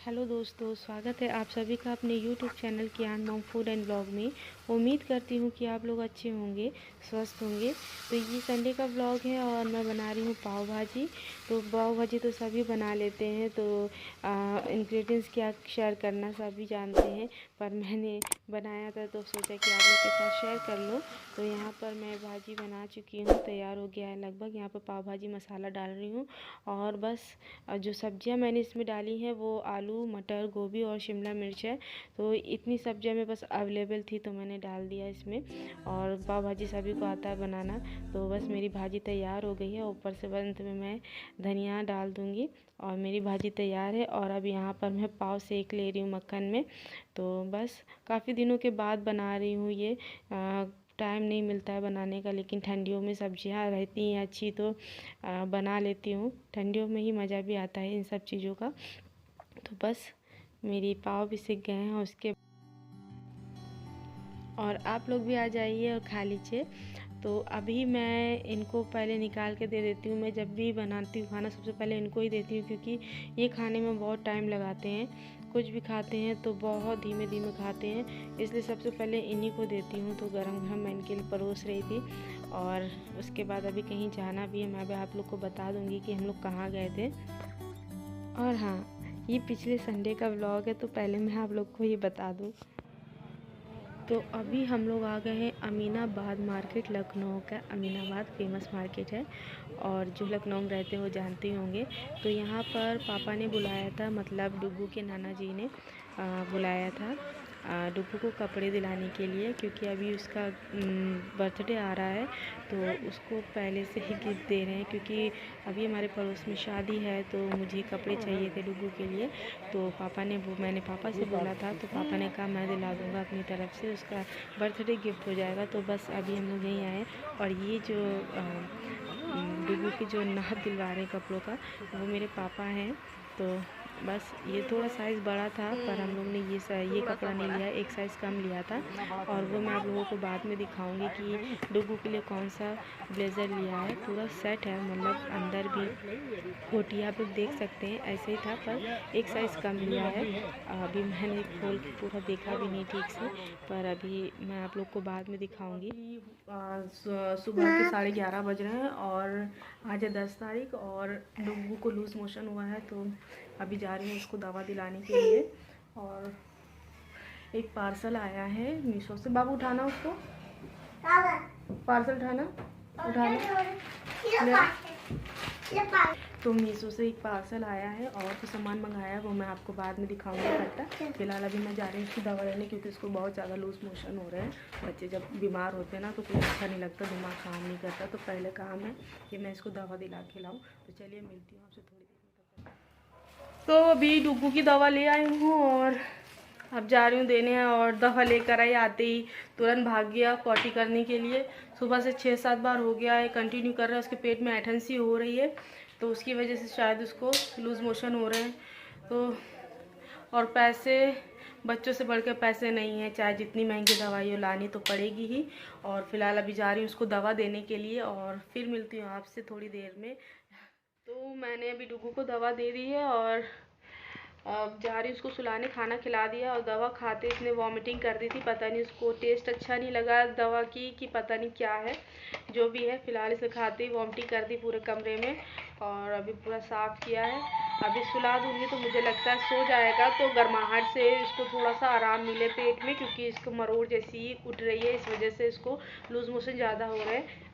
Hello दोस्तों, स्वागत है आप सभी का अपने YouTube channel Kiyan mom food and blog में। उम्मीद करती हूँ कि आप लोग अच्छे होंगे, स्वस्थ होंगे। तो ये संडे का ब्लॉग है और मैं बना रही हूँ पाव भाजी। तो पाव भाजी तो सभी बना लेते हैं, तो इंग्रेडिएंट्स क्या शेयर करना सभी जानते हैं, पर मैंने बनाया था तो सोचा कि आप लोग के साथ शेयर कर लो। तो यहाँ पर मैं भाजी बना चुकी हूँ, तैयार हो गया है लगभग। यहाँ पर पाव भाजी मसाला डाल रही हूँ और बस जो सब्जियाँ मैंने इसमें डाली हैं वो आलू, मटर, गोभी और शिमला मिर्च है। तो इतनी सब्जियाँ मेरे पास अवेलेबल थी तो मैंने डाल दिया इसमें। और पाव भाजी सभी को आता है बनाना। तो बस मेरी भाजी तैयार हो गई है। ऊपर से अंत में मैं धनिया डाल दूँगी और मेरी भाजी तैयार है। और अब यहाँ पर मैं पाव सेक ले रही हूँ मक्खन में। तो बस काफ़ी दिनों के बाद बना रही हूँ ये। टाइम नहीं मिलता है बनाने का, लेकिन ठंडियों में सब्जियां रहती हैं अच्छी तो बना लेती हूँ। ठंडियों में ही मज़ा भी आता है इन सब चीज़ों का। तो बस मेरी पाव भी सिक गए हैं उसके। और आप लोग भी आ जाइए और खा लीजिए। तो अभी मैं इनको पहले निकाल के दे देती हूँ। मैं जब भी बनाती हूँ खाना सबसे पहले इनको ही देती हूँ, क्योंकि ये खाने में बहुत टाइम लगाते हैं। कुछ भी खाते हैं तो बहुत धीमे धीमे खाते हैं, इसलिए सबसे पहले इन्हीं को देती हूँ। तो गरम गरम मैं इनके लिए परोस रही थी। और उसके बाद अभी कहीं जाना भी है, मैं भी आप लोग को बता दूँगी कि हम लोग कहाँ गए थे। और हाँ, ये पिछले संडे का व्लॉग है, तो पहले मैं आप लोग को ये बता दूँ। तो अभी हम लोग आ गए हैं अमीनाबाद मार्केट। लखनऊ का अमीनाबाद फेमस मार्केट है, और जो लखनऊ में रहते हैं वो जानते ही होंगे। तो यहाँ पर पापा ने बुलाया था, मतलब डुग्गू के नाना जी ने बुलाया था डुग्गू को कपड़े दिलाने के लिए, क्योंकि अभी उसका बर्थडे आ रहा है। तो उसको पहले से ही गिफ्ट दे रहे हैं, क्योंकि अभी हमारे पड़ोस में शादी है तो मुझे कपड़े चाहिए थे डुग्गू के लिए। तो मैंने पापा से बोला था, तो पापा ने कहा मैं दिला दूँगा अपनी तरफ से, उसका बर्थडे गिफ्ट हो जाएगा। तो बस अभी हम लोग यहीं आए। और ये जो डुग्गू की जो नाप दिलवा रहे हैं कपड़ों का, वो मेरे पापा हैं। तो बस ये थोड़ा साइज़ बड़ा था, पर हम लोग ने ये कपड़ा नहीं लिया, एक साइज़ कम लिया था। और वो मैं आप लोगों को बाद में दिखाऊंगी कि डुग्गू के लिए कौन सा ब्लेज़र लिया है। पूरा सेट है, मतलब अंदर भी कोटी आप लोग देख सकते हैं, ऐसे ही था, पर एक साइज़ कम लिया है। अभी मैंने खोल के पूरा देखा भी नहीं ठीक से, पर अभी मैं आप लोग को बाद में दिखाऊंगी। सुबह के 11:30 बज रहे हैं और आज है 10 तारीख, और डुग्गू को लूज़ मोशन हुआ है। तो अभी जा रही हूँ उसको दवा दिलाने के लिए। और एक पार्सल आया है मीशो से। बाबू उठाना उसको, पार्सल उठाना तो मीशो से एक पार्सल आया है, और जो सामान मंगाया वो मैं आपको बाद में दिखाऊंगी इकट्ठा। फिलहाल अभी मैं जा रही हूँ उसकी दवा लेने, क्योंकि उसको बहुत ज़्यादा लूज़ मोशन हो रहे हैं। बच्चे जब बीमार होते हैं ना तो कुछ अच्छा नहीं लगता, दिमाग काम नहीं करता। तो पहले काम है कि मैं इसको दवा दिला के लाऊँ। तो चलिए मिलती हूँ आपसे थोड़ी देर में। तो अभी डुग्गू की दवा ले आई हूँ और अब जा रही हूँ देने। और दवा लेकर आई, आते ही तुरंत भाग गया पॉटी करने के लिए। सुबह से 6-7 बार हो गया है, कंटिन्यू कर रहा है। उसके पेट में ऐंठन सी हो रही है, तो उसकी वजह से शायद उसको लूज़ मोशन हो रहे हैं। तो और पैसे, बच्चों से बढ़कर पैसे नहीं हैं, चाहे जितनी महंगी दवाई हो लानी तो पड़ेगी ही। और फिलहाल अभी जा रही हूँ उसको दवा देने के लिए, और फिर मिलती हूँ आपसे थोड़ी देर में। तो मैंने अभी डुग्गू को दवा दे दी है, और अब जा रही उसको सुलाने। खाना खिला दिया, और दवा खाते इसने वॉमिटिंग कर दी थी। पता नहीं उसको टेस्ट अच्छा नहीं लगा दवा की कि पता नहीं क्या है, जो भी है। फिलहाल इसे खाते ही वॉमिटिंग कर दी पूरे कमरे में, और अभी पूरा साफ़ किया है। अभी सुला दूँगी तो मुझे लगता है सो जाएगा, तो गर्माहट से इसको थोड़ा सा आराम मिले पेट में, क्योंकि इसको मरोड़ जैसी उठ रही है, इस वजह से इसको लूज़ मोशन ज़्यादा हो रहे हैं।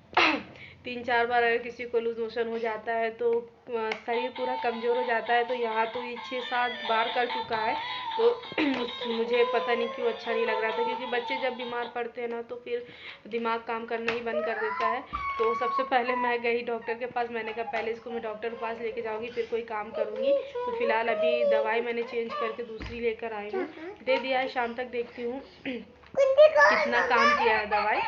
3-4 बार अगर किसी को लूज़ मोशन हो जाता है तो शरीर पूरा कमज़ोर हो जाता है। तो यहाँ तो ये 6-7 बार कर चुका है। तो मुझे पता नहीं क्यों अच्छा नहीं लग रहा था, क्योंकि बच्चे जब बीमार पड़ते हैं ना तो फिर दिमाग काम करना ही बंद कर देता है। तो सबसे पहले मैं गई डॉक्टर के पास। मैंने कहा पहले इसको मैं डॉक्टर के पास लेके जाऊँगी, फिर कोई काम करूँगी। तो फिलहाल अभी दवाई मैंने चेंज करके दूसरी लेकर आई हूँ, दे दिया है। शाम तक देखती हूँ कितना काम किया है दवाई।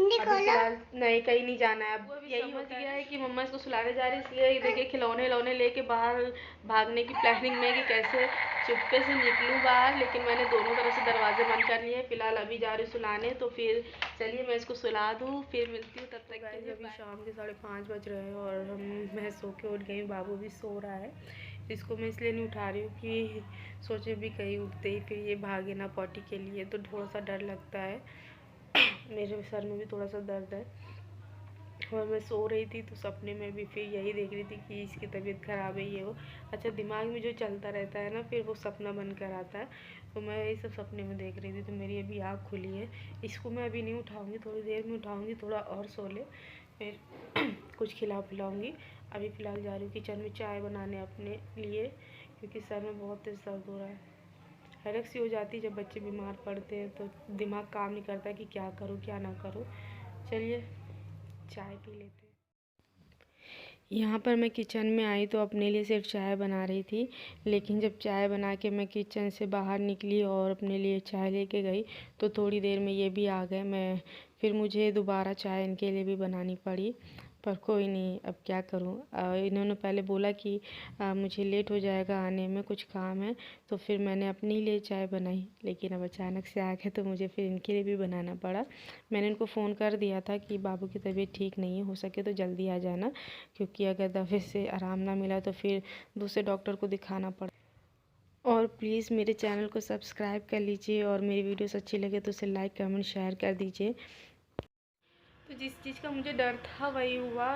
फिलहाल नहीं, कहीं नहीं जाना है। अब यही समझ गया है कि मम्मा इसको सुलाने जा रही है, इसलिए देखिए खिलौने लेके बाहर भागने की प्लानिंग में कि कैसे चुप्पे से निकलूँ बाहर। लेकिन मैंने दोनों तरफ से दरवाजे बंद कर लिए। फिलहाल अभी जा रही सुलाने, तो फिर चलिए मैं इसको सुला दूँ, फिर मिलती हूँ। तब तक के लिए अभी शाम के 5:30 बज रहे हैं, और मैं सो के उठ गई। बाबू भी सो रहा है, इसको मैं इसलिए नहीं उठा रही हूँ कि सोचे भी कहीं उठते ही फिर ये भागे ना पॉटी के लिए, तो थोड़ा सा डर लगता है। मेरे सर में भी थोड़ा सा दर्द है। और मैं सो रही थी तो सपने में भी फिर यही देख रही थी कि इसकी तबीयत ख़राब है, ये वो। अच्छा, दिमाग में जो चलता रहता है ना, फिर वो सपना बनकर आता है। तो मैं यही सब सपने में देख रही थी। तो मेरी अभी आँख खुली है। इसको मैं अभी नहीं उठाऊँगी, थोड़ी देर में उठाऊँगी, थोड़ा और सो ले, फिर कुछ खिला पिलाऊँगी। अभी फ़िलहाल जा रही हूँ किचन में चाय बनाने अपने लिए, क्योंकि सर में बहुत तेज़ दर्द हो रहा है। हैरक सी हो जाती है जब बच्चे बीमार पड़ते हैं, तो दिमाग काम नहीं करता कि क्या करूँ क्या ना करूँ। चलिए चाय पी लेते हैं। यहाँ पर मैं किचन में आई तो अपने लिए सिर्फ चाय बना रही थी, लेकिन जब चाय बना के मैं किचन से बाहर निकली और अपने लिए चाय लेके गई तो थोड़ी देर में ये भी आ गए। फिर मुझे दोबारा चाय इनके लिए भी बनानी पड़ी, पर कोई नहीं, अब क्या करूँ। इन्होंने पहले बोला कि मुझे लेट हो जाएगा आने में, कुछ काम है, तो फिर मैंने अपने लिए चाय बनाई। लेकिन अब अचानक से आ गए तो मुझे फिर इनके लिए भी बनाना पड़ा। मैंने इनको फ़ोन कर दिया था कि बाबू की तबीयत ठीक नहीं है, हो सके तो जल्दी आ जाना, क्योंकि अगर दफ़े से आराम ना मिला तो फिर दूसरे डॉक्टर को दिखाना पड़ा। और प्लीज़ मेरे चैनल को सब्सक्राइब कर लीजिए, और मेरी वीडियोस अच्छी लगे तो उसे लाइक कमेंट शेयर कर दीजिए। तो जिस चीज़ का मुझे डर था वही हुआ।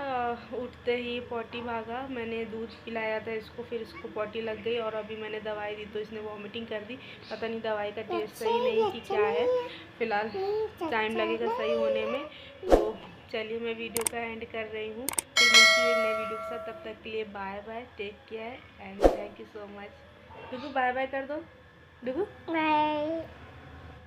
उठते ही पॉटी भागा। मैंने दूध पिलाया था इसको, फिर इसको पॉटी लग गई, और अभी मैंने दवाई दी तो इसने वॉमिटिंग कर दी। पता नहीं दवाई का टेस्ट सही नहीं कि क्या है, फ़िलहाल टाइम लगेगा सही होने में। तो चलिए मैं वीडियो का एंड कर रही हूँ, फिर मिलती है एक नई वीडियो के साथ। तब तक के लिए bye bye, take care and thank you so much. Dugu bye bye कर दो, डुगू बाय।